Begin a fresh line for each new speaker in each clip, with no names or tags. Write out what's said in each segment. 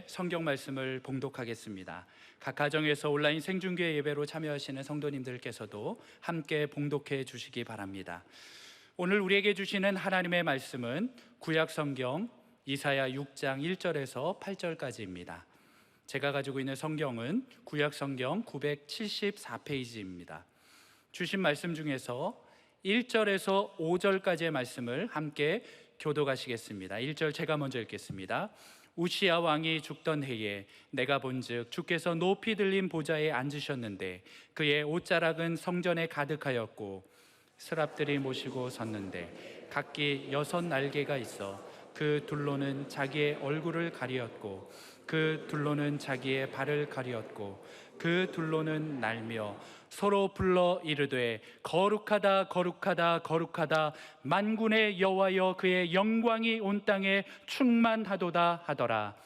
성경 말씀을 봉독하겠습니다. 각 가정에서 온라인 생중계 예배로 참여하시는 성도님들께서도 함께 봉독해 주시기 바랍니다. 오늘 우리에게 주시는 하나님의 말씀은 구약 성경 이사야 6장 1절에서 8절까지입니다. 제가 가지고 있는 성경은 구약 성경 974페이지입니다. 주신 말씀 중에서 1절에서 5절까지의 말씀을 함께 교독하시겠습니다. 1절 제가 먼저 읽겠습니다. 우시야 왕이 죽던 해에 내가 본즉 주께서 높이 들린 보좌에 앉으셨는데 그의 옷자락은 성전에 가득하였고 스랍들이 모시고 섰는데 각기 6 날개가 있어 그 둘로는 자기의 얼굴을 가리었고 그 둘로는 자기의 발을 가리었고 그 둘로는 날며 서로 불러 이르되 거룩하다 거룩하다 거룩하다 만군의 여호와여 그의 영광이 온 땅에 충만하도다 하더라.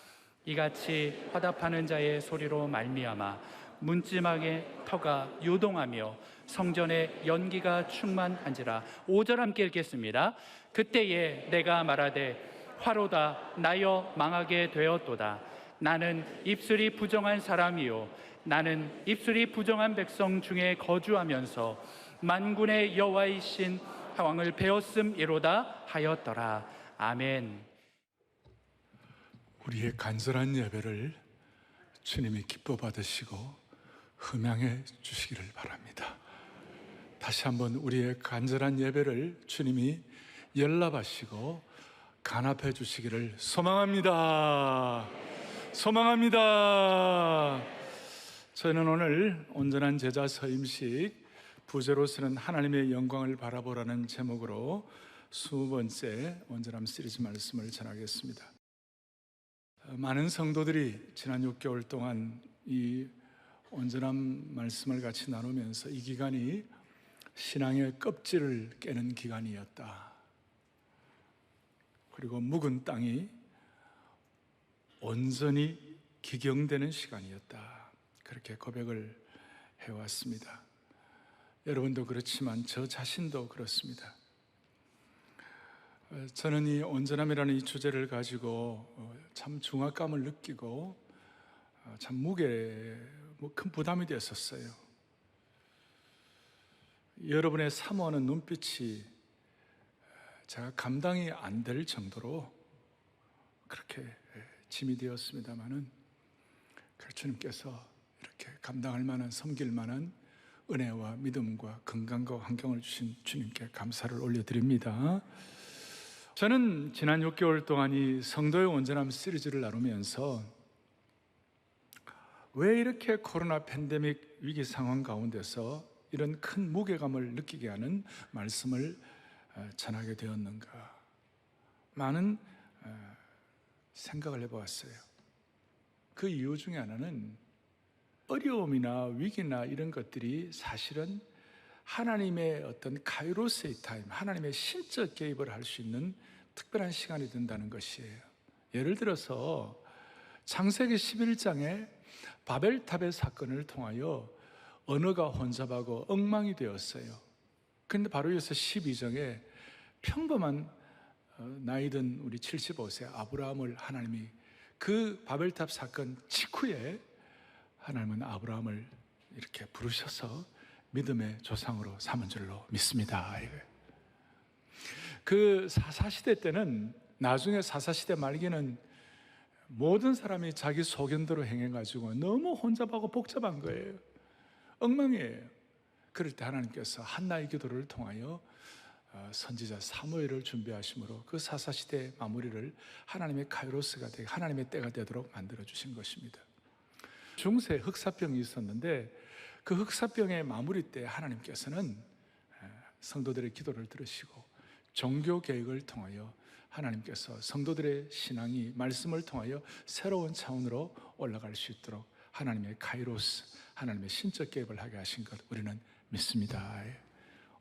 이같이 화답하는 자의 소리로 말미암아 문지막의 터가 요동하며 성전의 연기가 충만한지라. 5절 함께 읽겠습니다. 그때에 내가 말하되 화로다 나여 망하게 되었도다. 나는 입술이 부정한 사람이요 나는 입술이 부정한 백성 중에 거주하면서 만군의 여호와이신 왕을 배웠음이로다 하였더라. 아멘.
우리의 간절한 예배를 주님이 기뻐 받으시고 흠양해 주시기를 바랍니다. 다시 한번 우리의 간절한 예배를 주님이 연락하시고 간합해 주시기를 소망합니다. 소망합니다. 저희는 오늘 온전한 제자 서임식 부제로서는 하나님의 영광을 바라보라는 제목으로 20번째 온전함 시리즈 말씀을 전하겠습니다. 많은 성도들이 지난 6개월 동안 이 온전함 말씀을 같이 나누면서 이 기간이 신앙의 껍질을 깨는 기간이었다. 그리고 묵은 땅이 온전히 기경되는 시간이었다. 그렇게 고백을 해왔습니다. 여러분도 그렇지만 저 자신도 그렇습니다. 저는 이 온전함이라는 이 주제를 가지고 참 중압감을 느끼고 참 큰 부담이 되었었어요. 여러분의 사모하는 눈빛이 제가 감당이 안 될 정도로 그렇게 짐이 되었습니다마는 주님께서 이렇게 감당할 만한, 섬길 만한 은혜와 믿음과 건강과 환경을 주신 주님께 감사를 올려드립니다. 저는 지난 6개월 동안 이 성도의 온전함 시리즈를 나누면서 왜 이렇게 코로나 팬데믹 위기 상황 가운데서 이런 큰 무게감을 느끼게 하는 말씀을 전하게 되었는가, 많은 생각을 해보았어요. 그 이유 중에 하나는 어려움이나 위기나 이런 것들이 사실은 하나님의 어떤 카이로스의 타임, 하나님의 신적 개입을 할 수 있는 특별한 시간이 된다는 것이에요. 예를 들어서 창세기 11장에 바벨탑의 사건을 통하여 언어가 혼잡하고 엉망이 되었어요. 그런데 바로 이어서 12장에 평범한 나이든 우리 75세 아브라함을 하나님이 그 바벨탑 사건 직후에 하나님은 아브라함을 이렇게 부르셔서 믿음의 조상으로 삼은 줄로 믿습니다. 그 사사시대 때는, 나중에 사사시대 말기는 모든 사람이 자기 소견대로 행해가지고 너무 혼잡하고 복잡한 거예요. 엉망이에요. 그럴 때 하나님께서 한나의 기도를 통하여 선지자 사무엘을 준비하심으로 그 사사시대의 마무리를 하나님의 카이로스가 되게, 하나님의 때가 되도록 만들어주신 것입니다. 중세 흑사병이 있었는데 그 흑사병의 마무리 때 하나님께서는 성도들의 기도를 들으시고 종교 개혁을 통하여 하나님께서 성도들의 신앙이 말씀을 통하여 새로운 차원으로 올라갈 수 있도록 하나님의 카이로스, 하나님의 신적 개혁을 하게 하신 것 우리는 믿습니다.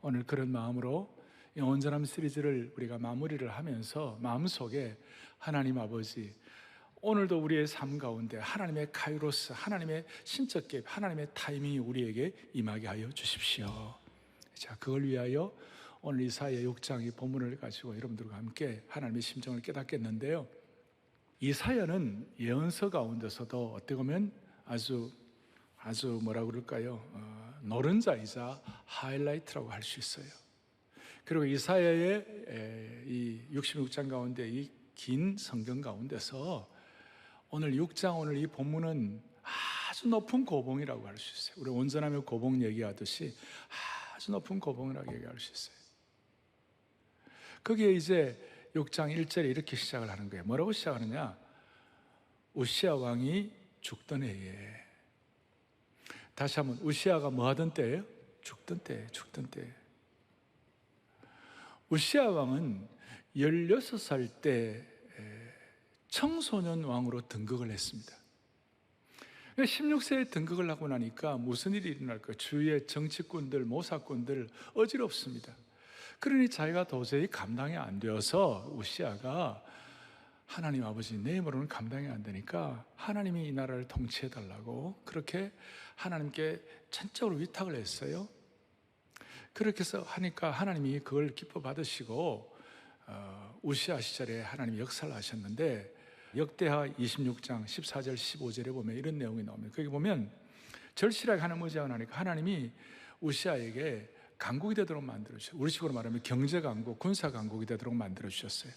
오늘 그런 마음으로 이 온전함 시리즈를 우리가 마무리를 하면서 마음속에 하나님 아버지, 오늘도 우리의 삶 가운데 하나님의 카이로스, 하나님의 신적 개입, 하나님의 타이밍이 우리에게 임하게 하여 주십시오. 자, 그걸 위하여 오늘 이사야 6장 이 본문을 가지고 여러분들과 함께 하나님의 심정을 깨닫겠는데요. 이사야는 예언서 가운데서도 어떻게 보면 아주 뭐라 그럴까요? 노른자이자 하이라이트라고 할 수 있어요. 그리고 이사야의 이 66장 가운데 이 긴 성경 가운데서 오늘 6장 오늘 이 본문은 아주 높은 고봉이라고 할 수 있어요. 우리 온전하며 고봉 얘기하듯이 아주 높은 고봉이라고 얘기할 수 있어요. 거기에 이제 6장 1절에 이렇게 시작을 하는 거예요. 뭐라고 시작하느냐? 우시아 왕이 죽던 해에. 다시 한번, 우시아가 뭐 하던 때예요? 죽던 때. 우시아 왕은 16살 때 청소년 왕으로 등극을 했습니다. 16세에 등극을 하고 나니까 무슨 일이 일어날까? 주위의 정치꾼들, 모사꾼들 어지럽습니다. 그러니 자기가 도저히 감당이 안 되어서 우시아가 하나님 아버지, 내 힘으로는 감당이 안 되니까 하나님이 이 나라를 통치해달라고 그렇게 하나님께 전적으로 위탁을 했어요. 그렇게 해서 하니까 하나님이 그걸 기뻐 받으시고 우시아 시절에 하나님이 역사를 하셨는데 역대하 26장 14절 15절에 보면 이런 내용이 나옵니다. 거기 보면 절실하게 하나님 의지하고 나니까 하나님이 우시아에게 강국이 되도록 만들어주셨어요. 우리식으로 말하면 경제강국, 군사강국이 되도록 만들어주셨어요.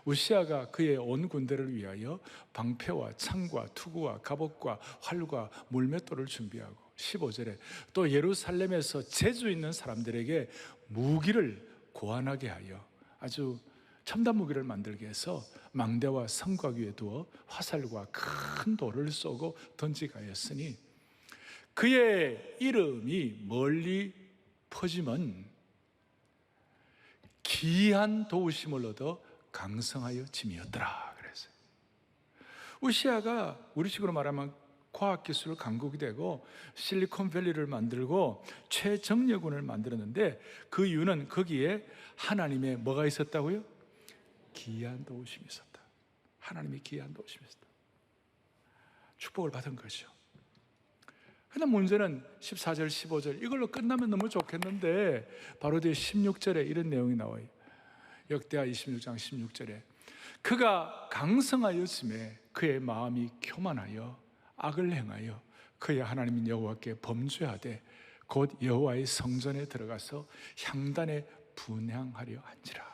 우시아가 그의 온 군대를 위하여 방패와 창과 투구와 갑옷과 활과 물맷돌을 준비하고 15절에 또 예루살렘에서 재주 있는 사람들에게 무기를 고안하게 하여 아주 첨단 무기를 만들게 해서 망대와 성곽 위에 두어 화살과 큰 돌을 쏘고 던지게 하였으니 그의 이름이 멀리 퍼지면 기이한 도우심을 얻어 강성하여 짐이었더라 그랬어요. 우시아가 우리식으로 말하면 과학기술 강국이 되고 실리콘밸리를 만들고 최정예군을 만들었는데 그 이유는 거기에 하나님의 뭐가 있었다고요? 기이한 도우심이 있었다. 하나님의 기이한 도우심이 있었다. 축복을 받은 거죠. 그런데 문제는 14절, 15절 이걸로 끝나면 너무 좋겠는데 바로 뒤에 16절에 이런 내용이 나와요. 역대하 26장 16절에 그가 강성하였음에 그의 마음이 교만하여 악을 행하여 그의 하나님인 여호와께 범죄하되 곧 여호와의 성전에 들어가서 향단에 분향하려 한지라.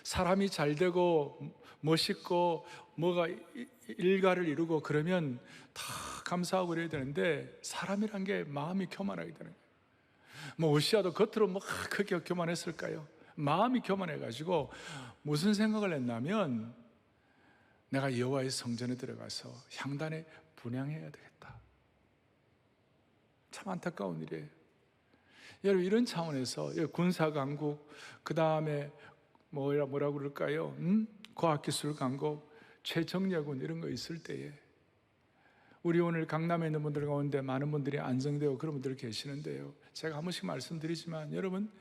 사람이 잘 되고 멋있고 뭐가 일가를 이루고 그러면 다 감사하고 그래야 되는데 사람이란 게 마음이 교만하게 되는 거예요. 뭐 우시아도 겉으로 뭐 크게 교만했을까요? 마음이 교만해가지고 무슨 생각을 했냐면 내가 여호와의 성전에 들어가서 향단에 분향해야 되겠다. 참 안타까운 일이에요. 여러분 이런 차원에서 군사강국 그 다음에 뭐라고 그럴까요? 과학기술 강국, 최정예군 이런 거 있을 때에 우리 오늘 강남에 있는 분들 가운데 많은 분들이 안정되고 그런 분들 계시는데요. 제가 한 번씩 말씀드리지만 여러분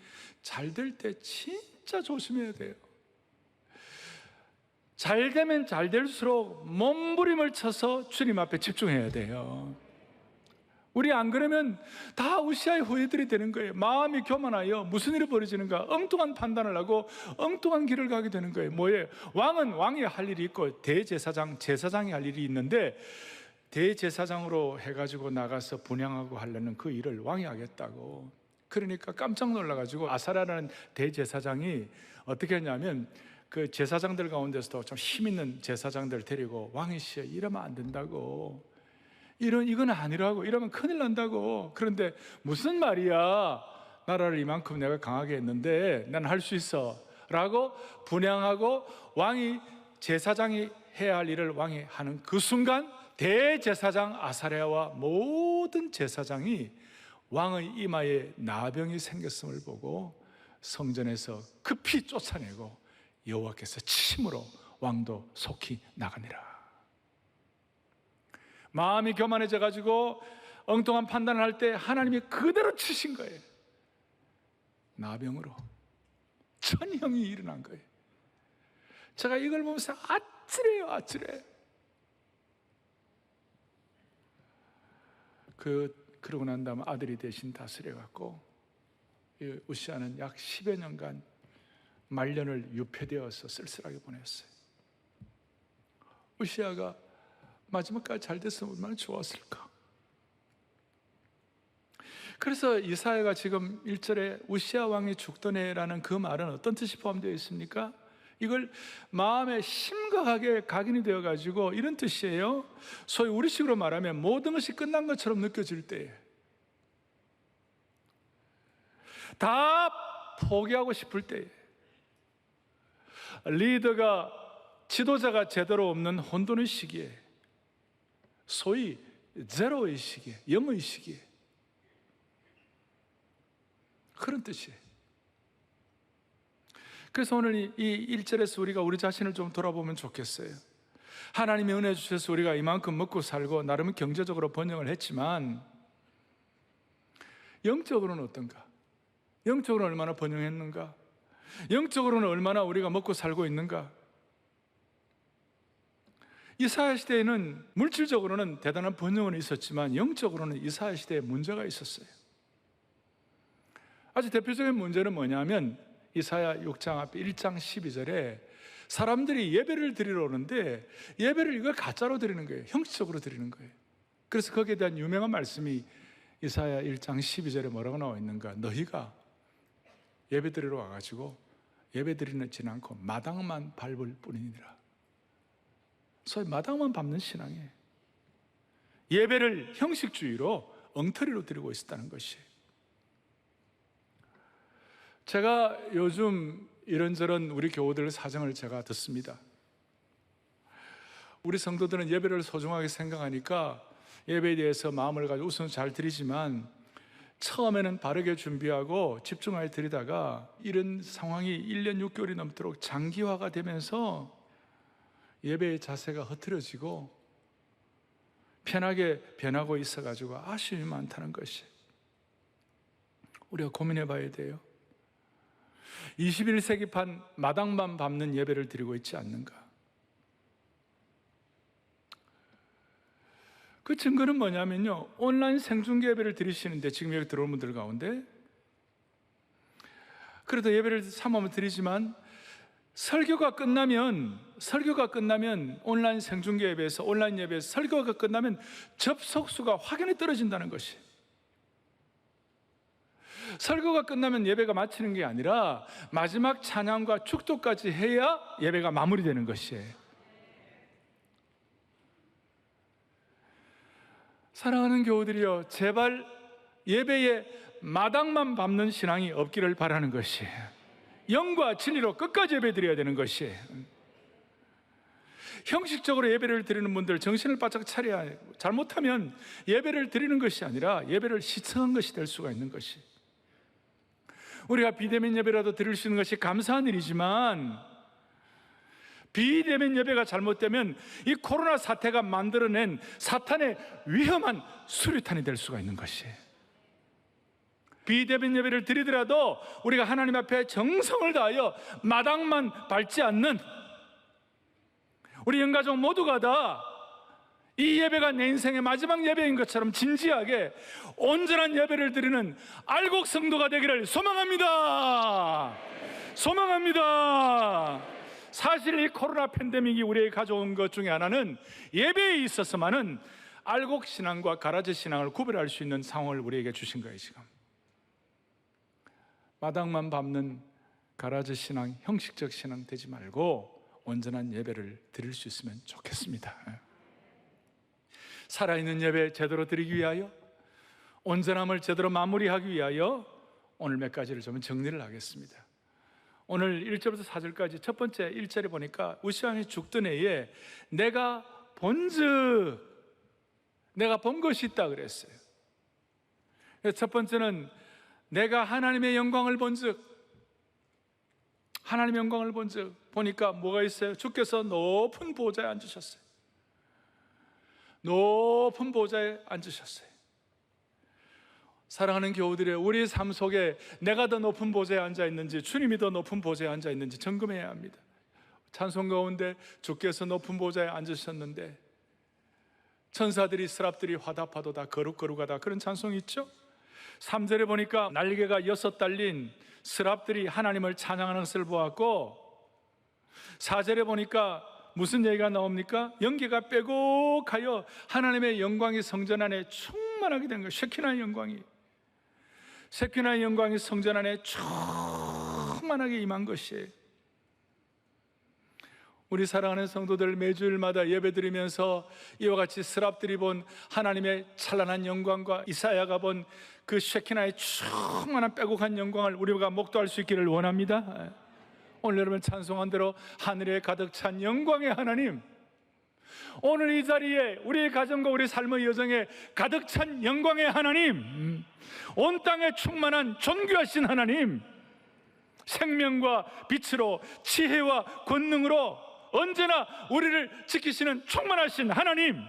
잘 될 때 진짜 조심해야 돼요. 잘 되면 잘 될수록 몸부림을 쳐서 주님 앞에 집중해야 돼요. 우리 안 그러면 다 우시아의 후예들이 되는 거예요. 마음이 교만하여 무슨 일이 벌어지는가? 엉뚱한 판단을 하고 엉뚱한 길을 가게 되는 거예요. 뭐예요? 왕은 왕이 할 일이 있고 대제사장, 제사장이 할 일이 있는데 대제사장으로 해가지고 나가서 분향하고 하려는 그 일을 왕이 하겠다고. 그러니까 깜짝 놀라가지고 아사랴라는 대제사장이 어떻게 했냐면 그 제사장들 가운데서도 좀 힘 있는 제사장들 데리고 왕이시여 이러면 안 된다고. 이건 아니라고. 이러면 큰일 난다고. 그런데 무슨 말이야? 나라를 이만큼 내가 강하게 했는데 난 할 수 있어 라고 분향하고 왕이 제사장이 해야 할 일을 왕이 하는 그 순간 대제사장 아사랴와 모든 제사장이 왕의 이마에 나병이 생겼음을 보고 성전에서 급히 쫓아내고 여호와께서 침으로 왕도 속히 나가니라. 마음이 교만해져 가지고 엉뚱한 판단을 할 때 하나님이 그대로 치신 거예요. 나병으로 천형이 일어난 거예요. 제가 이걸 보면서 아찔해요. 아찔해. 그러고 난 다음에 아들이 대신 다스려 갖고 우시아는 약 10여 년간 말년을 유폐되어서 쓸쓸하게 보냈어요. 우시아가 마지막까지 잘 됐으면 얼마나 좋았을까. 그래서 이사야가 지금 1절에 우시아 왕이 죽던 해라는 그 말은 어떤 뜻이 포함되어 있습니까? 이걸 마음에 심각하게 각인이 되어가지고 이런 뜻이에요. 소위 우리식으로 말하면 모든 것이 끝난 것처럼 느껴질 때, 다 포기하고 싶을 때, 리더가, 지도자가 제대로 없는 혼돈의 시기에, 소위 제로의 시기에, 영의 시기에, 그런 뜻이에요. 그래서 오늘 이 1절에서 우리가 우리 자신을 좀 돌아보면 좋겠어요. 하나님의 은혜 주셔서 우리가 이만큼 먹고 살고 나름 경제적으로 번영을 했지만 영적으로는 어떤가? 영적으로는 얼마나 번영했는가? 영적으로는 얼마나 우리가 먹고 살고 있는가? 이사야 시대에는 물질적으로는 대단한 번영은 있었지만 영적으로는 이사야 시대에 문제가 있었어요. 아주 대표적인 문제는 뭐냐면 이사야 6장 앞에 1장 12절에 사람들이 예배를 드리러 오는데 예배를 이걸 가짜로 드리는 거예요. 형식적으로 드리는 거예요. 그래서 거기에 대한 유명한 말씀이 이사야 1장 12절에 뭐라고 나와 있는가? 너희가 예배 드리러 와가지고 예배 드리지 않고 마당만 밟을 뿐이니라. 소위 마당만 밟는 신앙이에요. 예배를 형식주의로 엉터리로 드리고 있었다는 것이에요. 제가 요즘 이런저런 우리 교우들 사정을 제가 듣습니다. 우리 성도들은 예배를 소중하게 생각하니까 예배에 대해서 마음을 가지고 우선 잘 드리지만 처음에는 바르게 준비하고 집중하여 드리다가 이런 상황이 1년 6개월이 넘도록 장기화가 되면서 예배의 자세가 흐트러지고 편하게 변하고 있어가지고 아쉬움이 많다는 것이, 우리가 고민해 봐야 돼요. 21세기판 마당만 밟는 예배를 드리고 있지 않는가? 그 증거는 뭐냐면요, 온라인 생중계 예배를 드리시는데 지금 여기 들어온 분들 가운데 그래도 예배를 삼으면 드리지만 설교가 끝나면 온라인 생중계 예배에서, 온라인 예배에서 설교가 끝나면 접속수가 확연히 떨어진다는 것이, 설교가 끝나면 예배가 마치는 게 아니라 마지막 찬양과 축도까지 해야 예배가 마무리되는 것이에요. 사랑하는 교우들이여, 제발 예배에 마당만 밟는 신앙이 없기를 바라는 것이에요. 영과 진리로 끝까지 예배 드려야 되는 것이에요. 형식적으로 예배를 드리는 분들 정신을 바짝 차려야 해요. 잘못하면 예배를 드리는 것이 아니라 예배를 시청한 것이 될 수가 있는 것이, 우리가 비대면 예배라도 드릴 수 있는 것이 감사한 일이지만 비대면 예배가 잘못되면 이 코로나 사태가 만들어낸 사탄의 위험한 수류탄이 될 수가 있는 것이에요. 비대면 예배를 드리더라도 우리가 하나님 앞에 정성을 다하여 마당만 밟지 않는 우리 영가족 모두가 다 이 예배가 내 인생의 마지막 예배인 것처럼 진지하게 온전한 예배를 드리는 알곡 성도가 되기를 소망합니다. 소망합니다. 사실 이 코로나 팬데믹이 우리에게 가져온 것 중에 하나는 예배에 있어서만은 알곡 신앙과 가라지 신앙을 구별할 수 있는 상황을 우리에게 주신 거예요. 지금 마당만 밟는 가라지 신앙, 형식적 신앙 되지 말고 온전한 예배를 드릴 수 있으면 좋겠습니다. 살아있는 예배 제대로 드리기 위하여, 온전함을 제대로 마무리하기 위하여 오늘 몇 가지를 좀 정리를 하겠습니다. 오늘 1절부터 4절까지 첫 번째 1절에 보니까 우시아 왕이 죽던 해에 내가 본 것이 있다 그랬어요. 첫 번째는 내가 하나님의 영광을 본즉, 하나님의 영광을 본즉 보니까 뭐가 있어요? 주께서 높은 보좌에 앉으셨어요. 높은 보좌에 앉으셨어요. 사랑하는 교우들의 우리 삶 속에 내가 더 높은 보좌에 앉아 있는지, 주님이 더 높은 보좌에 앉아 있는지 점검해야 합니다. 찬송 가운데 주께서 높은 보좌에 앉으셨는데 천사들이 스랍들이 화답하도다 거룩거룩하다, 그런 찬송이 있죠. 3절에 보니까 날개가 6 달린 스랍들이 하나님을 찬양하는 것을 보았고, 4절에 보니까 무슨 얘기가 나옵니까? 연기가 빼곡하여 하나님의 영광이 성전 안에 충만하게 된 거예요. 쉐키나의 영광이. 쉐키나의 영광이 성전 안에 충만하게 임한 것이에요. 우리 사랑하는 성도들, 매주일마다 예배드리면서 이와 같이 스랍들이 본 하나님의 찬란한 영광과 이사야가 본 그 쉐키나의 충만한 빼곡한 영광을 우리가 목도할 수 있기를 원합니다. 오늘 여러분 찬송한 대로 하늘에 가득 찬 영광의 하나님, 오늘 이 자리에 우리의 가정과 우리 삶의 여정에 가득 찬 영광의 하나님, 온 땅에 충만한 존귀하신 하나님, 생명과 빛으로 지혜와 권능으로 언제나 우리를 지키시는 충만하신 하나님,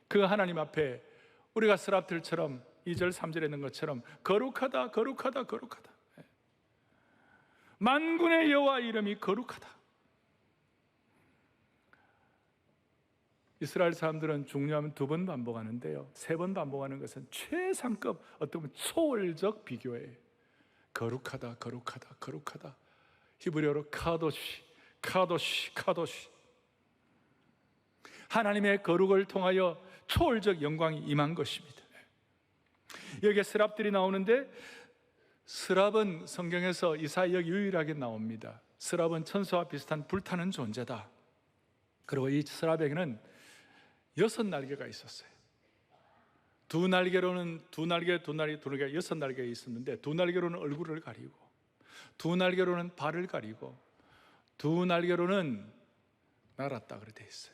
그 하나님 앞에 우리가 스랍들처럼 2절 3절에 있는 것처럼 거룩하다 거룩하다 거룩하다, 만군의 여호와 이름이 거룩하다. 이스라엘 사람들은 중요하면 2번 반복하는데요, 3번 반복하는 것은 최상급, 어떻게 보면 초월적 비교예요. 거룩하다 거룩하다 거룩하다. 히브리어로 카도시 카도시 카도시. 하나님의 거룩을 통하여 초월적 영광이 임한 것입니다. 여기에 스랍들이 나오는데, 스랍은 성경에서 이사야에 유일하게 나옵니다. 스랍은 천사와 비슷한 불타는 존재다. 그리고 이 스랍에게는 6날개가 있었어요. 2날개로는 2날개가 6날개가 있었는데, 2날개로는 얼굴을 가리고, 2날개로는 발을 가리고, 2날개로는 날았다 그렇게 되어 있어요.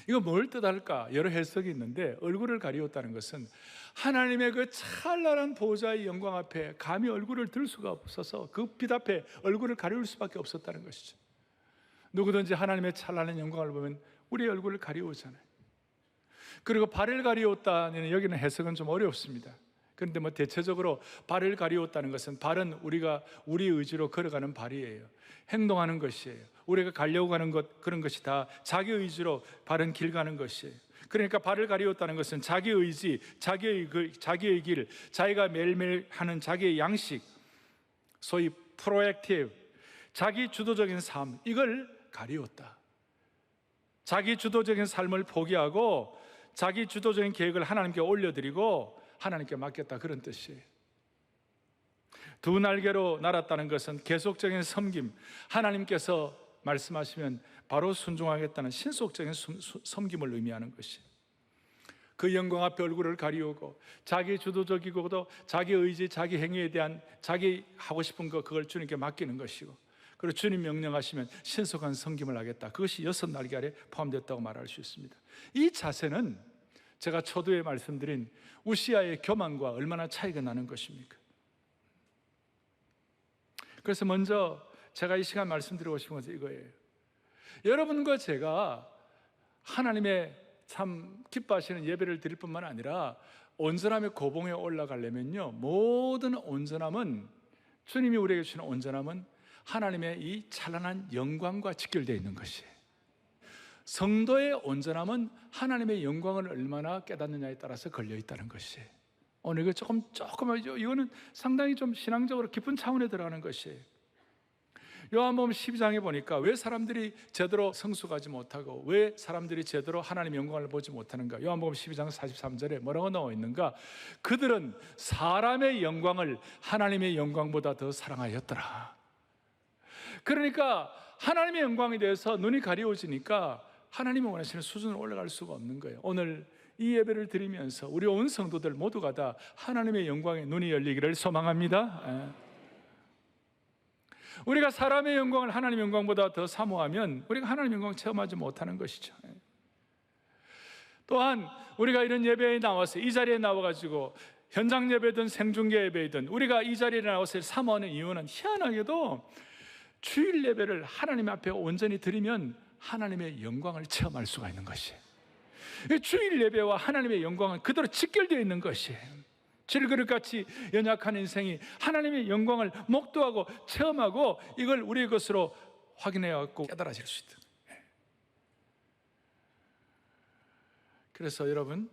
이거 뭘 뜻할까? 여러 해석이 있는데, 얼굴을 가리웠다는 것은 하나님의 그 찬란한 보좌의 영광 앞에 감히 얼굴을 들 수가 없어서 그 빛 앞에 얼굴을 가리울 수밖에 없었다는 것이죠. 누구든지 하나님의 찬란한 영광을 보면 우리의 얼굴을 가리우잖아요. 그리고 발을 가리웠다는 여기는 해석은 좀 어렵습니다. 그런데 대체적으로 발을 가리웠다는 것은, 발은 우리가 우리 의지로 걸어가는 발이에요. 행동하는 것이에요. 우리가 가려고 하는 것, 그런 것이 다 자기 의지로 발은 길 가는 것이에요. 그러니까 발을 가리웠다는 것은 자기 의지, 자기의 길, 자기가 매일매일 하는 자기의 양식, 소위 프로액티브, 자기 주도적인 삶, 이걸 가리웠다. 자기 주도적인 삶을 포기하고 자기 주도적인 계획을 하나님께 올려드리고 하나님께 맡겼다, 그런 뜻이에요. 2날개로 날았다는 것은 계속적인 섬김, 하나님께서 말씀하시면 바로 순종하겠다는 신속적인 섬김을 의미하는 것이에요. 그 영광 앞에 얼굴을 가리우고 자기 주도적이고도 자기 의지, 자기 행위에 대한 자기 하고 싶은 거, 그걸 주님께 맡기는 것이고, 그리고 주님 명령하시면 신속한 섬김을 하겠다, 그것이 6날개 아래 포함됐다고 말할 수 있습니다. 이 자세는 제가 초두에 말씀드린 우시아의 교만과 얼마나 차이가 나는 것입니까? 그래서 먼저 제가 이 시간 말씀드리고 싶은 것은 이거예요. 여러분과 제가 하나님의 참 기뻐하시는 예배를 드릴 뿐만 아니라 온전함의 고봉에 올라가려면요, 모든 온전함은, 주님이 우리에게 주시는 온전함은 하나님의 이 찬란한 영광과 직결되어 있는 것이에요. 성도의 온전함은 하나님의 영광을 얼마나 깨닫느냐에 따라서 걸려 있다는 것이에요. 오늘 이거 조금 이거는 상당히 좀 신앙적으로 깊은 차원에 들어가는 것이에요. 요한복음 12장에 보니까 왜 사람들이 제대로 성숙하지 못하고 왜 사람들이 제대로 하나님의 영광을 보지 못하는가? 요한복음 12장 43절에 뭐라고 나와 있는가? 그들은 사람의 영광을 하나님의 영광보다 더 사랑하였더라. 그러니까 하나님의 영광에 대해서 눈이 가려워지니까 하나님이 원하시는 수준으로 올라갈 수가 없는 거예요. 오늘 이 예배를 드리면서 우리 온 성도들 모두가 다 하나님의 영광에 눈이 열리기를 소망합니다. 우리가 사람의 영광을 하나님의 영광보다 더 사모하면 우리가 하나님의 영광을 체험하지 못하는 것이죠. 또한 우리가 이런 예배에 나와서, 이 자리에 나와가지고 현장 예배든 생중계 예배든 우리가 이 자리에 나와서 사모하는 이유는, 희한하게도 주일 예배를 하나님 앞에 온전히 드리면 하나님의 영광을 체험할 수가 있는 것이에요. 주일 예배와 하나님의 영광은 그대로 직결되어 있는 것이에요. 질그릇같이 연약한 인생이 하나님의 영광을 목도하고 체험하고 이걸 우리의 것으로 확인해갖고 깨달아질 수 있다. 그래서 여러분,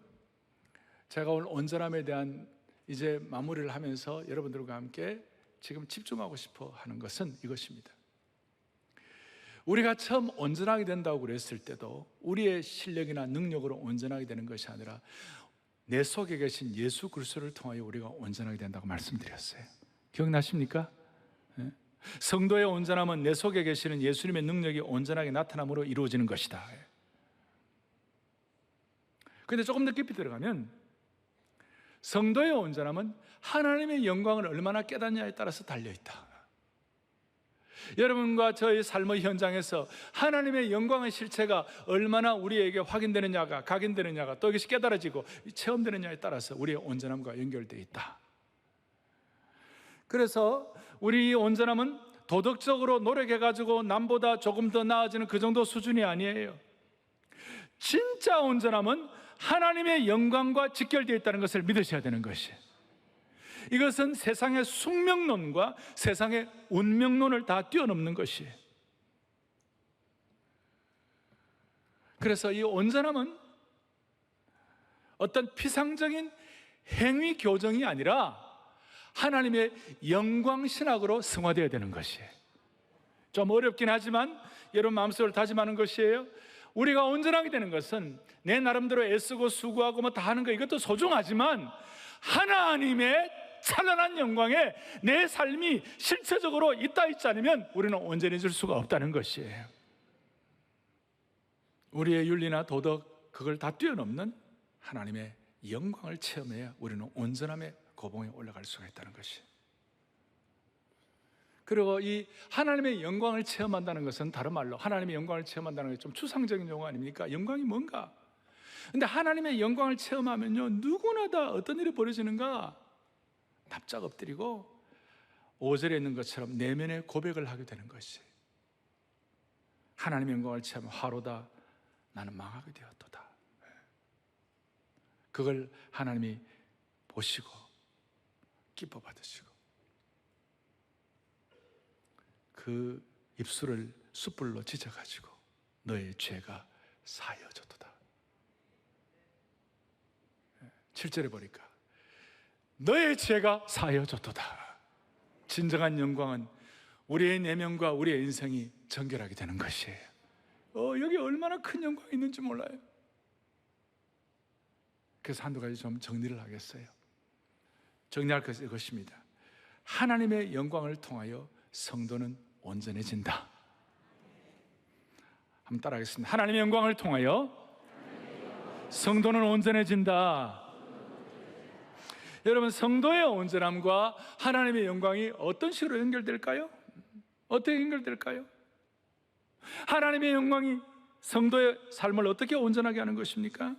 제가 오늘 온전함에 대한 이제 마무리를 하면서 여러분들과 함께 지금 집중하고 싶어 하는 것은 이것입니다. 우리가 처음 온전하게 된다고 그랬을 때도 우리의 실력이나 능력으로 온전하게 되는 것이 아니라 내 속에 계신 예수 그리스도를 통하여 우리가 온전하게 된다고 말씀드렸어요. 기억나십니까? 성도의 온전함은 내 속에 계시는 예수님의 능력이 온전하게 나타남으로 이루어지는 것이다. 그런데 조금 더 깊이 들어가면 성도의 온전함은 하나님의 영광을 얼마나 깨닫냐에 따라서 달려있다. 여러분과 저의 삶의 현장에서 하나님의 영광의 실체가 얼마나 우리에게 확인되느냐가, 각인되느냐가, 또 이것이 깨달아지고 체험되느냐에 따라서 우리의 온전함과 연결되어 있다. 그래서 우리 이 온전함은 도덕적으로 노력해가지고 남보다 조금 더 나아지는 그 정도 수준이 아니에요. 진짜 온전함은 하나님의 영광과 직결되어 있다는 것을 믿으셔야 되는 것이에요. 이것은 세상의 숙명론과 세상의 운명론을 다 뛰어넘는 것이에요. 그래서 이 온전함은 어떤 피상적인 행위 교정이 아니라 하나님의 영광 신학으로 승화되어야 되는 것이에요. 좀 어렵긴 하지만 여러분 마음속으로 다짐하는 것이에요. 우리가 온전하게 되는 것은 내 나름대로 애쓰고 수고하고 뭐 다 하는 거, 이것도 소중하지만 하나님의 찬란한 영광에 내 삶이 실체적으로 있다 있지 않으면 우리는 온전해질 수가 없다는 것이에요. 우리의 윤리나 도덕, 그걸 다 뛰어넘는 하나님의 영광을 체험해야 우리는 온전함의 고봉에 올라갈 수가 있다는 것이에요. 그리고 이 하나님의 영광을 체험한다는 것은 다른 말로 하나님의 영광을 체험한다는 게 좀 추상적인 용어 아닙니까? 영광이 뭔가? 근데 하나님의 영광을 체험하면요, 누구나 다 어떤 일이 벌어지는가? 납작 엎드리고 5절에 있는 것처럼 내면의 고백을 하게 되는 것이, 하나님의 영광을 체험하면 화로다 나는 망하게 되었도다. 그걸 하나님이 보시고 기뻐 받으시고 그 입술을 숯불로 지져가지고 너의 죄가 사여졌도다. 7절에 보니까 너의 죄가 사여졌도다. 진정한 영광은 우리의 내면과 우리의 인생이 정결하게 되는 것이에요. 여기 얼마나 큰 영광이 있는지 몰라요. 그래서 한두 가지 좀 정리를 하겠어요. 정리할 것은 이것입니다. 하나님의 영광을 통하여 성도는 온전해진다. 한번 따라하겠습니다. 하나님의 영광을 통하여 성도는 온전해진다. 여러분, 성도의 온전함과 하나님의 영광이 어떤 식으로 연결될까요? 어떻게 연결될까요? 하나님의 영광이 성도의 삶을 어떻게 온전하게 하는 것입니까?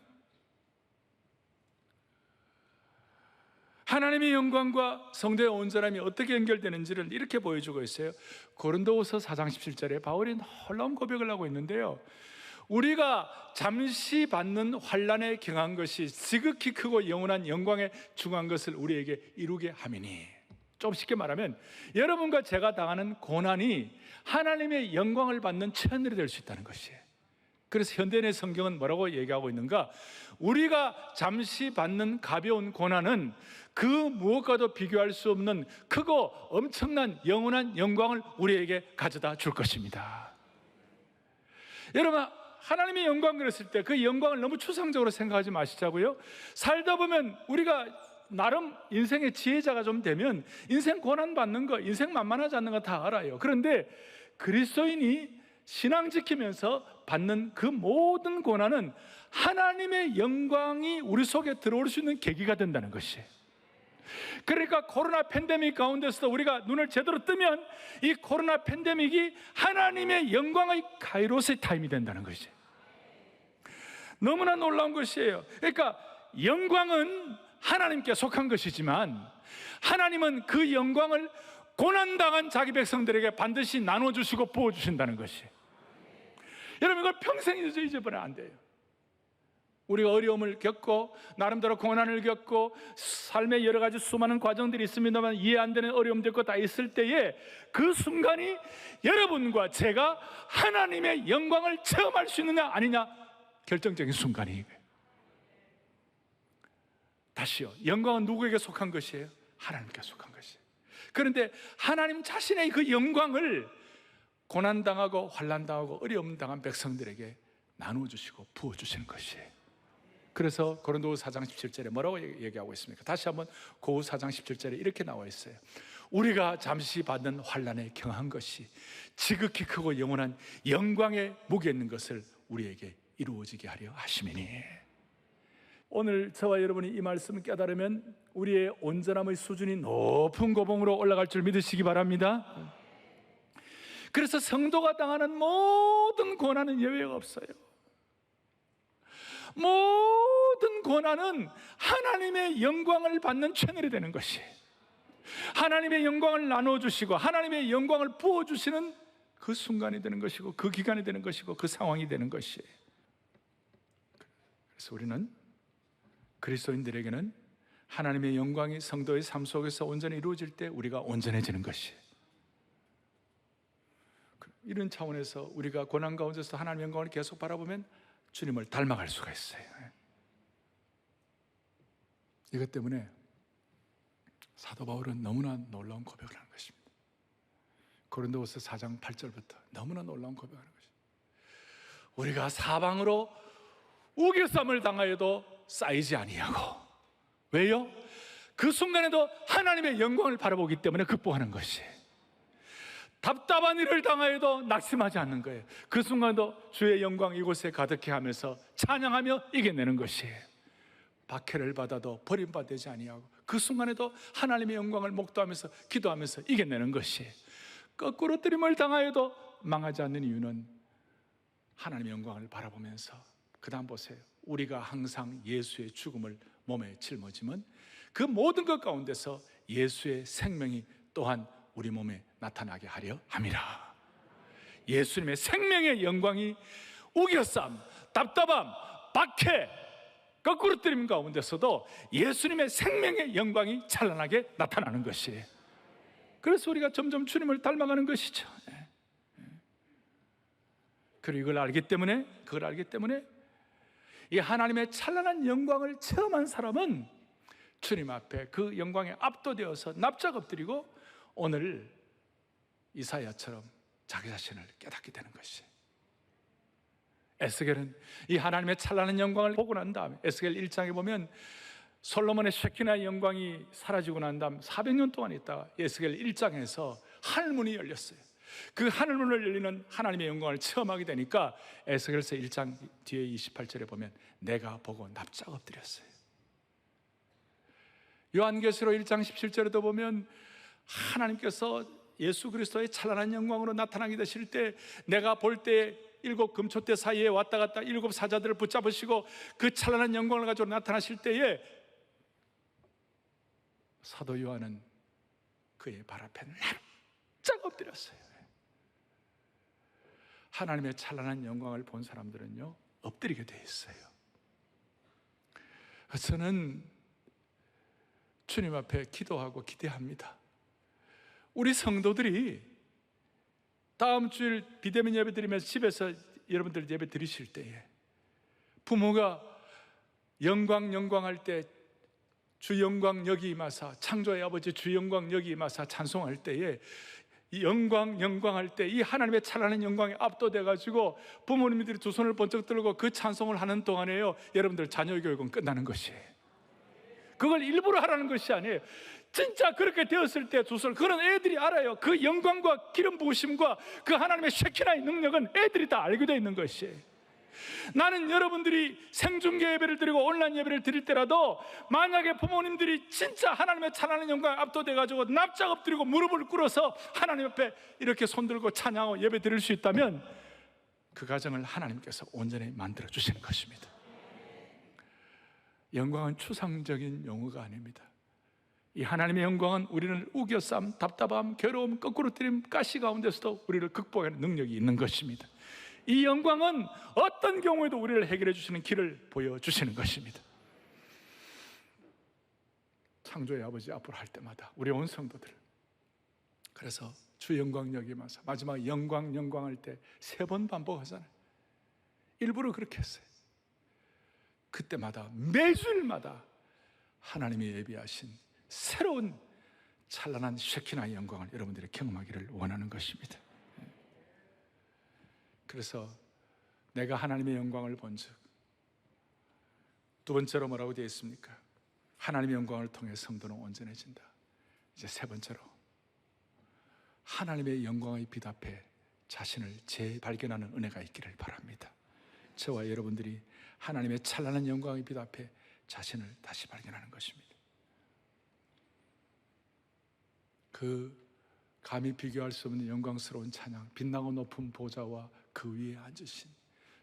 하나님의 영광과 성도의 온전함이 어떻게 연결되는지를 이렇게 보여주고 있어요. 고린도후서 4장 17절에 바울이 놀라운 고백을 하고 있는데요, 우리가 잠시 받는 환난에 경한 것이 지극히 크고 영원한 영광에 중한 것을 우리에게 이루게 함이니, 좀 쉽게 말하면 여러분과 제가 당하는 고난이 하나님의 영광을 받는 채널이 될 수 있다는 것이에요. 그래서 현대인의 성경은 뭐라고 얘기하고 있는가? 우리가 잠시 받는 가벼운 고난은 그 무엇과도 비교할 수 없는 크고 엄청난 영원한 영광을 우리에게 가져다 줄 것입니다. 여러분, 하나님의 영광 그랬을 때 그 영광을 너무 추상적으로 생각하지 마시자고요. 살다 보면 우리가 나름 인생의 지혜자가 좀 되면 인생 고난 받는 거, 인생 만만하지 않는 거 다 알아요. 그런데 그리스도인이 신앙 지키면서 받는 그 모든 고난은 하나님의 영광이 우리 속에 들어올 수 있는 계기가 된다는 것이에요. 그러니까 코로나 팬데믹 가운데서도 우리가 눈을 제대로 뜨면 이 코로나 팬데믹이 하나님의 영광의 카이로스의 타임이 된다는 것이에요. 너무나 놀라운 것이에요. 그러니까 영광은 하나님께 속한 것이지만 하나님은 그 영광을 고난당한 자기 백성들에게 반드시 나눠주시고 부어주신다는 것이에요. 여러분, 이걸 평생 잊어버리면 안 돼요. 우리가 어려움을 겪고 나름대로 고난을 겪고 삶의 여러 가지 수많은 과정들이 있습니다만 이해 안 되는 어려움도 있고 다 있을 때에 그 순간이 여러분과 제가 하나님의 영광을 체험할 수 있느냐 아니냐 결정적인 순간이에요. 다시요, 영광은 누구에게 속한 것이에요? 하나님께 속한 것이에요. 그런데 하나님 자신의 그 영광을 고난당하고 환난당하고 어려움 당한 백성들에게 나누어주시고 부어주시는 것이에요. 그래서 고린도후서 4장 17절에 뭐라고 얘기하고 있습니까? 다시 한번 고린도후서 4장 17절에 이렇게 나와 있어요. 우리가 잠시 받는 환난에 경한 것이 지극히 크고 영원한 영광에 무게 있는 것을 우리에게 이루어지게 하려 하심이니. 오늘 저와 여러분이 이 말씀을 깨달으면 우리의 온전함의 수준이 높은 고봉으로 올라갈 줄 믿으시기 바랍니다. 그래서 성도가 당하는 모든 고난은 예외가 없어요. 모든 고난은 하나님의 영광을 받는 채널이 되는 것이에요. 하나님의 영광을 나눠주시고 하나님의 영광을 부어주시는 그 순간이 되는 것이고 그 기간이 되는 것이고 그 상황이 되는 것이에요. 그래서 우리는 그리스도인들에게는 하나님의 영광이 성도의 삶 속에서 온전히 이루어질 때 우리가 온전해지는 것이에요. 이런 차원에서 우리가 고난 가운데서 하나님의 영광을 계속 바라보면 주님을 닮아갈 수가 있어요. 이것 때문에 사도 바울은 너무나 놀라운 고백을 하는 것입니다. 고린도후서 4장 8절부터 너무나 놀라운 고백을 하는 것입니다. 우리가 사방으로 우겨쌈을 당하여도 쌓이지 아니하고, 왜요? 그 순간에도 하나님의 영광을 바라보기 때문에 극복하는 것이에요. 답답한 일을 당하여도 낙심하지 않는 거예요. 그 순간도 주의 영광 이곳에 가득해 하면서 찬양하며 이겨내는 것이에요. 박해를 받아도 버림받지 아니하고 그 순간에도 하나님의 영광을 목도하면서 기도하면서 이겨내는 것이에요. 거꾸로 뜨림을 당하여도 망하지 않는 이유는 하나님의 영광을 바라보면서, 그 다음 보세요. 우리가 항상 예수의 죽음을 몸에 짊어지면 그 모든 것 가운데서 예수의 생명이 또한 우리 몸에 나타나게 하려 함이라. 예수님의 생명의 영광이 우겨쌈, 답답함, 박해, 거꾸로 뜨림 가운데서도 예수님의 생명의 영광이 찬란하게 나타나는 것이에요. 그래서 우리가 점점 주님을 닮아가는 것이죠. 그리고 그걸 알기 때문에 이 하나님의 찬란한 영광을 체험한 사람은 주님 앞에 그 영광에 압도되어서 납작 엎드리고 오늘 이사야처럼 자기 자신을 깨닫게 되는 것이. 에스겔은 이 하나님의 찬란한 영광을 보고 난 다음에 에스겔 1장에 보면 솔로몬의 쉐키나의 영광이 사라지고 난 다음 400년 동안 있다가 에스겔 1장에서 하늘문이 열렸어요. 그 하늘문을 열리는 하나님의 영광을 체험하게 되니까 에스겔서 1장 뒤에 28절에 보면 내가 보고 납작 엎드렸어요. 요한계시록 1장 17절에도 보면 하나님께서 예수 그리스도의 찬란한 영광으로 나타나게 되실 때 내가 볼 때 7 금초대 사이에 왔다 갔다 7 사자들을 붙잡으시고 그 찬란한 영광을 가지고 나타나실 때에 사도 요한은 그의 발 앞에 납작 엎드렸어요. 하나님의 찬란한 영광을 본 사람들은요 엎드리게 돼 있어요. 저는 주님 앞에 기도하고 기대합니다. 우리 성도들이 다음 주일 비대면 예배 드리면서 집에서 여러분들 예배 드리실 때에 부모가 영광할 때 주 영광 여기 임하사, 창조의 아버지 주 영광 여기 임하사 찬송할 때에 이 영광할 때 이 하나님의 찬란한 영광에 압도돼 가지고 부모님들이 두 손을 번쩍 들고 그 찬송을 하는 동안에요 여러분들 자녀 교육은 끝나는 것이에요. 그걸 일부러 하라는 것이 아니에요. 진짜 그렇게 되었을 때 두 손을, 그런 애들이 알아요. 그 영광과 기름 부으심과 그 하나님의 쉐키나의 능력은 애들이 다 알게 되어 있는 것이에요. 나는 여러분들이 생중계 예배를 드리고 온라인 예배를 드릴 때라도 만약에 부모님들이 진짜 하나님의 찬란한 영광에 압도돼 가지고 납작 엎드리고 무릎을 꿇어서 하나님 앞에 이렇게 손들고 찬양하고 예배 드릴 수 있다면 그 가정을 하나님께서 온전히 만들어 주시는 것입니다. 영광은 추상적인 용어가 아닙니다. 이 하나님의 영광은 우리를 우겨쌈, 답답함, 괴로움, 거꾸로 뜨림, 가시 가운데서도 우리를 극복하는 능력이 있는 것입니다. 이 영광은 어떤 경우에도 우리를 해결해 주시는 길을 보여주시는 것입니다. 창조의 아버지 앞으로 할 때마다 우리 온 성도들, 그래서 주 영광 여기 임하사 마지막 영광할 때 3번 반복하잖아요. 일부러 그렇게 했어요. 그때마다 매주일마다 하나님이 예비하신 새로운 찬란한 쉐키나의 영광을 여러분들이 경험하기를 원하는 것입니다. 그래서 내가 하나님의 영광을 본즉, 두 번째로 뭐라고 되어 있습니까? 하나님의 영광을 통해 성도는 온전해진다. 이제 세 번째로, 하나님의 영광의 빛 앞에 자신을 재발견하는 은혜가 있기를 바랍니다. 저와 여러분들이 하나님의 찬란한 영광의 빛 앞에 자신을 다시 발견하는 것입니다. 그 감히 비교할 수 없는 영광스러운 찬양, 빛나고 높은 보좌와 그 위에 앉으신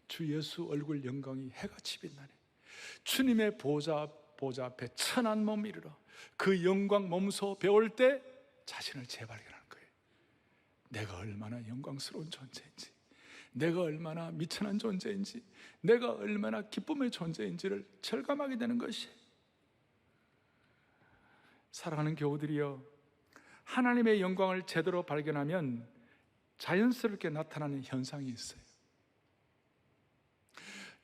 주 예수 얼굴 영광이 해같이 빛나네. 주님의 보좌 앞에 천한 몸 이르러 그 영광 몸소 배울 때 자신을 재발견하는 거예요. 내가 얼마나 영광스러운 존재인지, 내가 얼마나 미천한 존재인지, 내가 얼마나 기쁨의 존재인지를 절감하게 되는 것이. 사랑하는 교우들이여, 하나님의 영광을 제대로 발견하면 자연스럽게 나타나는 현상이 있어요.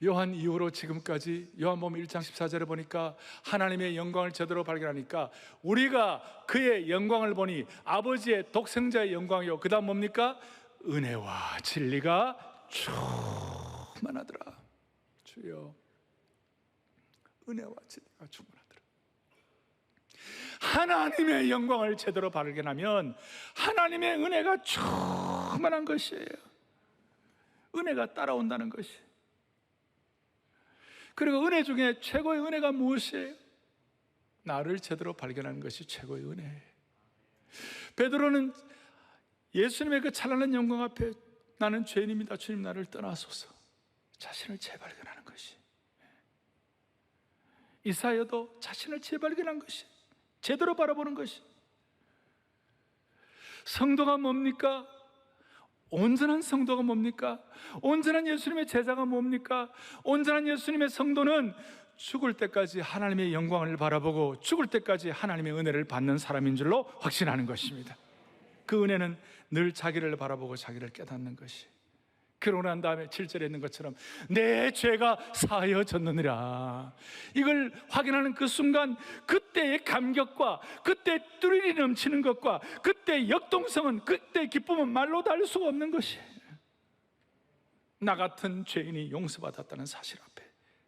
요한 이후로 지금까지 요한복음 1장 14절에 보니까 하나님의 영광을 제대로 발견하니까 우리가 그의 영광을 보니 아버지의 독생자의 영광이요, 그 다음 뭡니까? 은혜와 진리가 충만하더라. 주여, 은혜와 진리가 충만하더라. 하나님의 영광을 제대로 발견하면 하나님의 은혜가 충만한 것이에요. 은혜가 따라온다는 것이. 그리고 은혜 중에 최고의 은혜가 무엇이에요? 나를 제대로 발견하는 것이 최고의 은혜예요. 베드로는 예수님의 그 찬란한 영광 앞에 나는 죄인입니다, 주님 나를 떠나소서, 자신을 재발견하는 것이. 이사야도 자신을 재발견한 것이, 제대로 바라보는 것이. 성도가 뭡니까? 온전한 성도가 뭡니까? 온전한 예수님의 제자가 뭡니까? 온전한 예수님의 성도는 죽을 때까지 하나님의 영광을 바라보고 죽을 때까지 하나님의 은혜를 받는 사람인 줄로 확신하는 것입니다. 그 은혜는 늘 자기를 바라보고 자기를 깨닫는 것이. 그러고 난 다음에 7절에 있는 것처럼 내 죄가 사하여졌느니라, 이걸 확인하는 그 순간, 그때의 감격과 그때 뚜리리 넘치는 것과 그때 역동성은, 그때 기쁨은 말로 다 할 수가 없는 것이. 나 같은 죄인이 용서받았다는 사실 앞에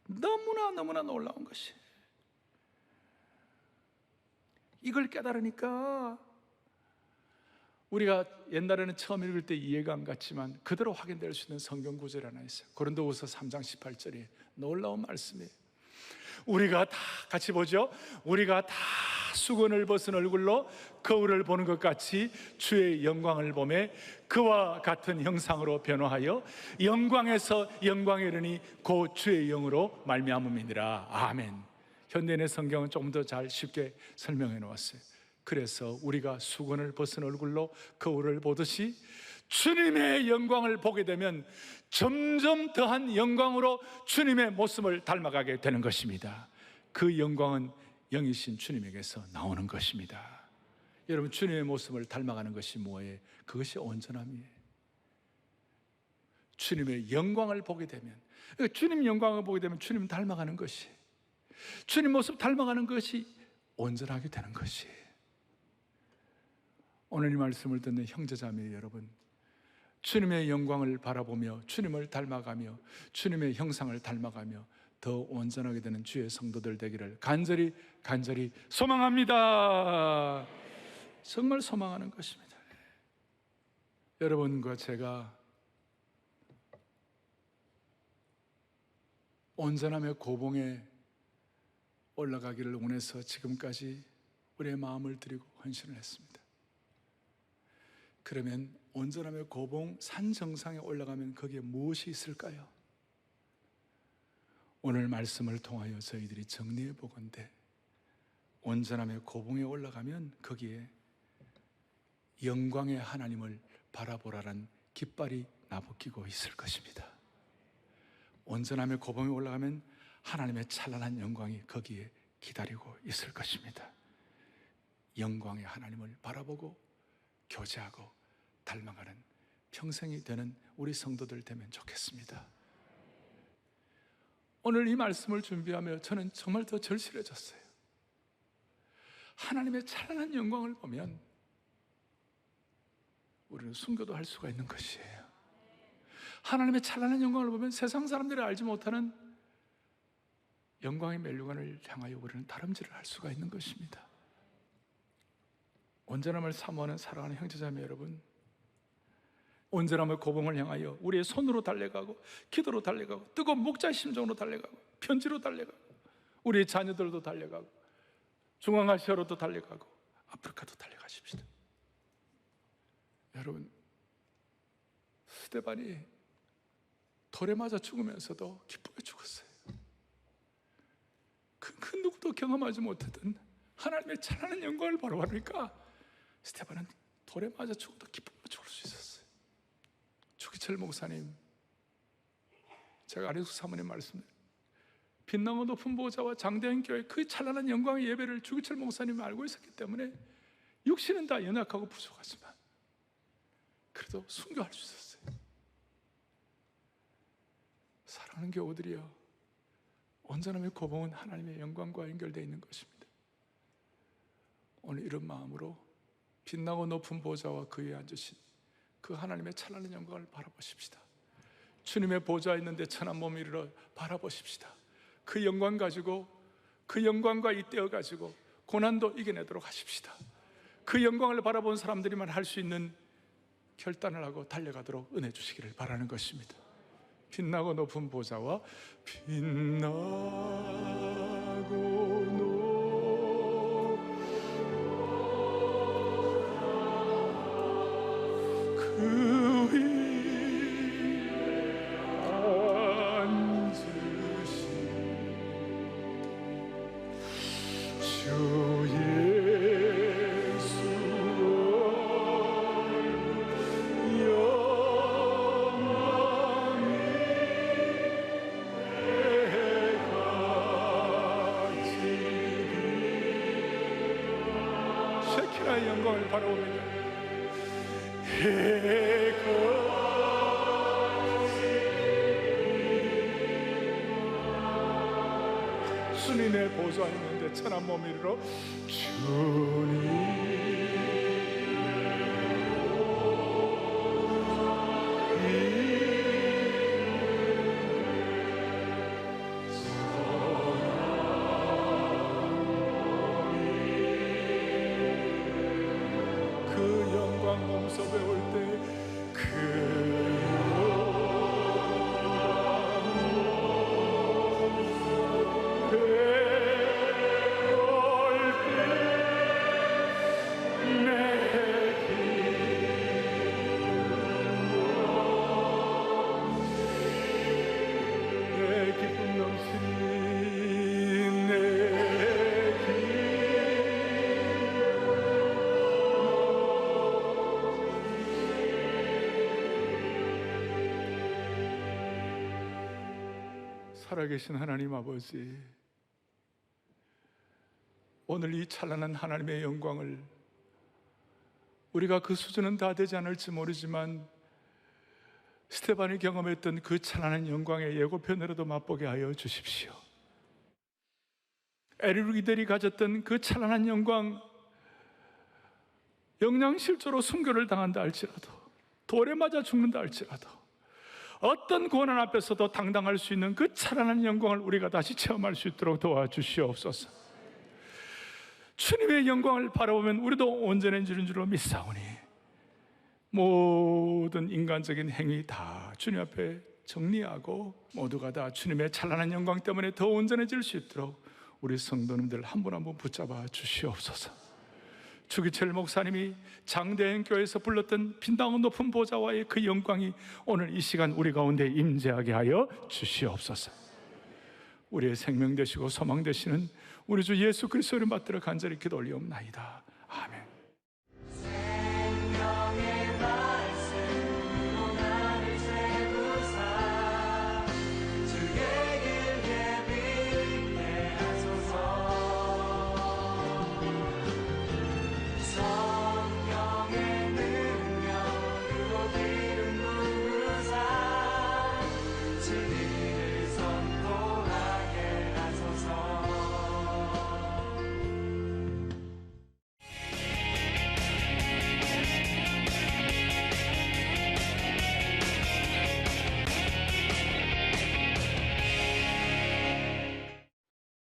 너무나 놀라운 것이. 이걸 깨달으니까 우리가 옛날에는 처음 읽을 때 이해가 안 갔지만 그대로 확인될 수 있는 성경 구절이 하나 있어요. 고린도후서 3장 18절에 놀라운 말씀이에요. 우리가 다, 같이 보죠. 우리가 다 수건을 벗은 얼굴로 거울을 보는 것 같이 주의 영광을 보매 그와 같은 형상으로 변화하여 영광에서 영광에 이르니 곧 주의 영으로 말미암음이니라. 아멘. 현대인의 성경은 좀 더 잘 쉽게 설명해 놓았어요. 그래서 우리가 수건을 벗은 얼굴로 거울을 보듯이 주님의 영광을 보게 되면 점점 더한 영광으로 주님의 모습을 닮아가게 되는 것입니다. 그 영광은 영이신 주님에게서 나오는 것입니다. 여러분, 주님의 모습을 닮아가는 것이 뭐예요? 그것이 온전함이에요. 주님의 영광을 보게 되면, 주님 영광을 보게 되면 주님 닮아가는 것이, 주님 모습 닮아가는 것이 온전하게 되는 것이에요. 오늘 이 말씀을 듣는 형제자매 여러분, 주님의 영광을 바라보며 주님을 닮아가며 주님의 형상을 닮아가며 더 온전하게 되는 주의 성도들 되기를 간절히 소망합니다. 정말 소망하는 것입니다. 여러분과 제가 온전함의 고봉에 올라가기를 원해서 지금까지 우리의 마음을 드리고 헌신을 했습니다. 그러면 온전함의 고봉 산 정상에 올라가면 거기에 무엇이 있을까요? 오늘 말씀을 통하여 저희들이 정리해 보건대 온전함의 고봉에 올라가면 거기에 영광의 하나님을 바라보라는 깃발이 나부끼고 있을 것입니다. 온전함의 고봉에 올라가면 하나님의 찬란한 영광이 거기에 기다리고 있을 것입니다. 영광의 하나님을 바라보고 교제하고 닮아가는 평생이 되는 우리 성도들 되면 좋겠습니다. 오늘 이 말씀을 준비하며 저는 정말 더 절실해졌어요. 하나님의 찬란한 영광을 보면 우리는 순교도 할 수가 있는 것이에요. 하나님의 찬란한 영광을 보면 세상 사람들이 알지 못하는 영광의 멸류관을 향하여 우리는 다름질을 할 수가 있는 것입니다. 온전함을 사모하는 사랑하는 형제자매 여러분, 온전함의 고봉을 향하여 우리의 손으로 달려가고, 기도로 달려가고, 뜨거운 목자의 심정으로 달려가고, 편지로 달려가고, 우리의 자녀들도 달려가고, 중앙아시아로도 달려가고, 아프리카도 달려가십시다. 여러분, 스데반이 돌에 맞아 죽으면서도 기쁘게 죽었어요. 그 누구도 경험하지 못했던 하나님의 찬란한 영광을 바라보니까 스데반은 돌에 맞아 죽어도 기쁘게 죽을 수 있었어요. 주기철 목사님, 제가 아래수 사모님 말씀, 빛나고 높은 보좌와 장대한 교회 그 찬란한 영광의 예배를 주기철 목사님이 알고 있었기 때문에 육신은 다 연약하고 부족하지만 그래도 순교할 수 있었어요. 사랑하는 교우들이여, 온전함의 고봉은 하나님의 영광과 연결되어 있는 것입니다. 오늘 이런 마음으로 빛나고 높은 보좌와 그 위에 앉으신 그 하나님의 찬란한 영광을 바라보십시다. 주님의 보좌에 있는데 천한 몸을 이르러 바라보십시다. 그 영광 가지고, 그 영광과 잇대어 가지고 고난도 이겨내도록 하십시다. 그 영광을 바라본 사람들이만 할 수 있는 결단을 하고 달려가도록 은혜 주시기를 바라는 것입니다. 빛나고 높은 보좌와 그 위에 앉으신 주 예수 영광이 해가 지리 쉐키나의 영광을 바라옵니다. 주님의 보좌에 있는데 천한 몸을 이루러 그 영광 몸소 배울 살아계신 하나님 아버지, 오늘 이 찬란한 하나님의 영광을 우리가 그 수준은 다 되지 않을지 모르지만 스데반이 경험했던 그 찬란한 영광의 예고편으로도 맛보게 하여 주십시오. 에리루기들이 가졌던 그 찬란한 영광, 영양실조로 순교를 당한다 할지라도, 돌에 맞아 죽는다 할지라도, 어떤 고난 앞에서도 당당할 수 있는 그 찬란한 영광을 우리가 다시 체험할 수 있도록 도와주시옵소서. 주님의 영광을 바라보면 우리도 온전해지는 줄로 믿사오니 모든 인간적인 행위 다 주님 앞에 정리하고 모두가 다 주님의 찬란한 영광 때문에 더 온전해질 수 있도록 우리 성도님들 한 분 한 분 붙잡아 주시옵소서. 주기철 목사님이 장대현 교회에서 불렀던 빛나고 높은 보좌와의 그 영광이 오늘 이 시간 우리 가운데 임재하게 하여 주시옵소서. 우리의 생명 되시고 소망 되시는 우리 주 예수 그리스도를 받들어 간절히 기도 올리옵나이다.